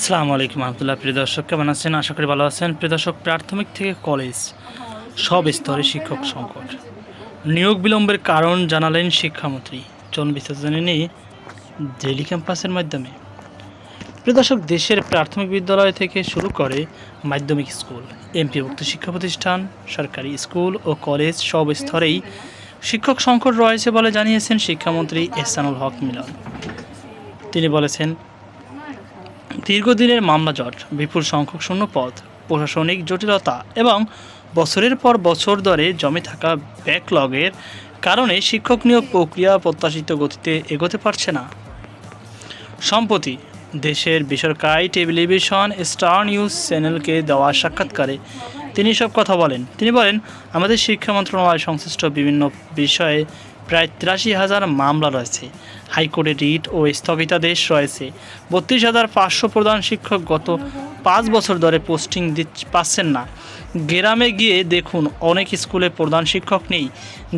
আসসালামু আলাইকুম রহমতুল্লাহ। প্রিয় দর্শক, কেমন আছেন? আশা করি ভালো আছেন। প্রিয় দর্শক, প্রাথমিক থেকে কলেজ সব স্তরে শিক্ষক সংকট, নিয়োগ বিলম্বের কারণ জানালেন শিক্ষামন্ত্রী। চলুন বিস্তারিত জেনে নিই ডেইলি ক্যাম্পাসের মাধ্যমে। প্রিয় দর্শক, দেশের প্রাথমিক বিদ্যালয় থেকে শুরু করে মাধ্যমিক স্কুল, এমপিভুক্ত শিক্ষা প্রতিষ্ঠান, সরকারি স্কুল ও কলেজ সব স্তরেই শিক্ষক সংকট রয়েছে বলে জানিয়েছেন শিক্ষামন্ত্রী এহসানুল হক মিলন। তিনি বলেছেন, দীর্ঘদিনের মামলা জট, বিপুল সংখ্যক শূন্য পদ, প্রশাসনিক জটিলতা এবং বছরের পর বছর ধরে জমে থাকা ব্যাকলগের কারণে শিক্ষক নিয়োগ প্রক্রিয়া প্রত্যাশিত গতিতে এগোতে পারছে না। সম্প্রতি দেশের বেসরকারি টেলিভিশন স্টার নিউজ চ্যানেলকে দেওয়া সাক্ষাৎকারে তিনি সব কথা বলেন। তিনি বলেন, আমাদের শিক্ষা মন্ত্রণালয় সংশ্লিষ্ট বিভিন্ন বিষয়ে প্রায় ৮৩,০০০ মামলা রয়েছে। হাইকোর্টে রিট ও স্থগিতাদেশ রয়েছে। ৩২,৫০০ প্রধান শিক্ষক গত ৫ বছর ধরে পোস্টিং পাচ্ছেন না। গ্রামে গিয়ে দেখুন, অনেক স্কুলে প্রধান শিক্ষক নেই।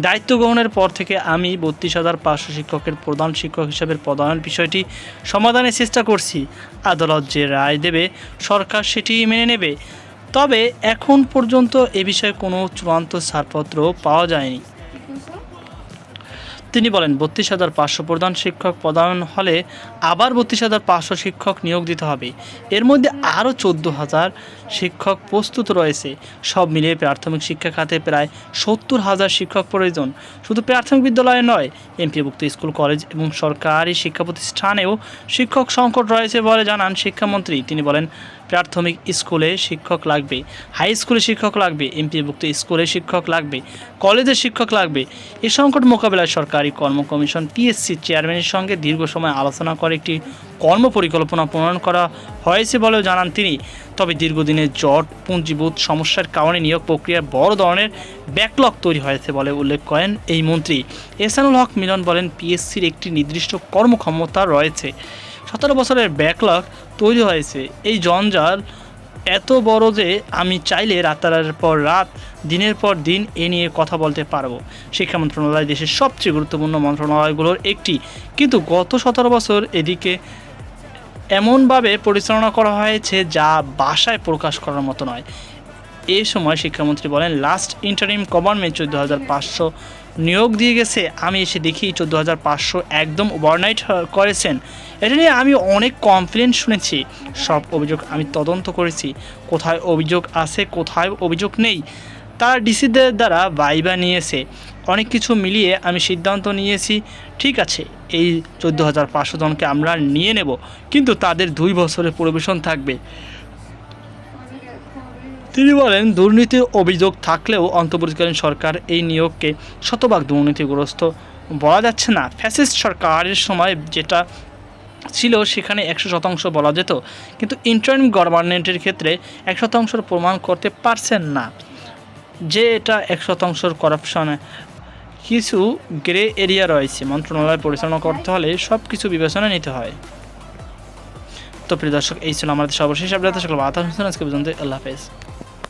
দায়িত্ব গ্রহণের পর থেকে আমি ৩২,৫০০ শিক্ষকের প্রধান শিক্ষক হিসেবে পদায়ন বিষয়টি সমাধানের চেষ্টা করছি। আদালত যে রায় দেবে সরকার সেটি মেনে নেবে। তবে এখন পর্যন্ত এ বিষয়ে কোনো চূড়ান্ত ছাড়পত্র পাওয়া যায়নি। তিনি বলেন, ৩২,৫০০ প্রধান শিক্ষক পদায়ন হলে আবার ৩২,৫০০ শিক্ষক নিয়োগ দিতে হবে। এর মধ্যে আরও ১৪,০০০ শিক্ষক প্রস্তুত রয়েছে। সব মিলিয়ে প্রাথমিক শিক্ষা খাতে প্রায় ৭০,০০০ শিক্ষক প্রয়োজন। শুধু প্রাথমিক বিদ্যালয়ে নয়, এমপিভুক্ত স্কুল, কলেজ এবং সরকারি শিক্ষা প্রতিষ্ঠানেও শিক্ষক সংকট রয়েছে বলে জানান শিক্ষামন্ত্রী। তিনি বলেন, প্রাথমিক স্কুলে শিক্ষক লাগবে, হাই স্কুলে শিক্ষক লাগবে, এমপিভুক্ত স্কুলে শিক্ষক লাগবে, কলেজে শিক্ষক লাগবে। এই সংকট মোকাবেলায় সরকারি কর্ম কমিশন পিএসসি চেয়ারম্যানের সঙ্গে দীর্ঘ সময় আলোচনা করে একটি কর্ম পরিকল্পনা প্রণয়ন করা হয়েছে বলেও জানান তিনি। তবে দীর্ঘদিনের জট পুঁজিভূত সমস্যার কারণে নিয়োগ প্রক্রিয়ার বড় ধরনের ব্যাকলগ তৈরি হয়েছে বলে উল্লেখ করেন এই মন্ত্রী। এহসানুল হক মিলন বলেন, পিএসসির একটি নির্দিষ্ট কর্মক্ষমতা রয়েছে। ১৭ বছরের ব্যাকলগ তৈরি হয়েছে। এই জঞ্জাল এত বড় যে আমি চাইলে রাতের পর রাত, দিনের পর দিন এ নিয়ে কথা বলতে পারবো। শিক্ষা মন্ত্রণালয় দেশের সবচেয়ে গুরুত্বপূর্ণ মন্ত্রণালয়গুলোর একটি, কিন্তু গত ১৭ বছর এদিকে এমনভাবে পরিচালনা করা হয়েছে যা ভাষায় প্রকাশ করার মতো নয়। এ সময় শিক্ষামন্ত্রী বলেন, লাস্ট ইন্টারিম গভর্নমেন্ট ১৪,৫০০ নিয়োগ দিয়ে গেছে। আমি এসে দেখি ১৪,৫০০ একদম ওভারনাইট করেছেন। এটা নিয়ে আমি অনেক কমপ্লেন শুনেছি। সব অভিযোগ আমি তদন্ত করেছি। কোথায় অভিযোগ আছে, কোথায় অভিযোগ নেই, তারা ডিসিদের দ্বারা ভাইবা নিয়েছে। অনেক কিছু মিলিয়ে আমি সিদ্ধান্ত নিয়েছি, ঠিক আছে, এই ১৪,৫০০ জনকে আমরা নিয়ে নেব, কিন্তু তাদের ২ বছরের পরিবেশন থাকবে। তিনি বলেন, দুর্নীতির অভিযোগ থাকলেও অন্তর্বর্তীকালীন সরকার এই নিয়োগকে শতভাগ দুর্নীতিগ্রস্ত বলা যাচ্ছে না। ফ্যাসিস্ট সরকারের সময় যেটা ছিল সেখানে ১০০% বলা যেত, কিন্তু ইন্টারিম গভর্নমেন্টের ক্ষেত্রে ১০০% প্রমাণ করতে পারছেন না যে এটা ১০০% করাপশনে। কিছু গ্রে এরিয়া রয়েছে। মন্ত্রণালয় পরিচালনা করতে হলে সব কিছু বিবেচনা নিতে হয়। তো প্রিয় দর্শক, এই ছিল আমাদের সর্বশেষ আপডেট। সকল বার্তা আজকে পর্যন্ত। আল্লাহ হাফেজ।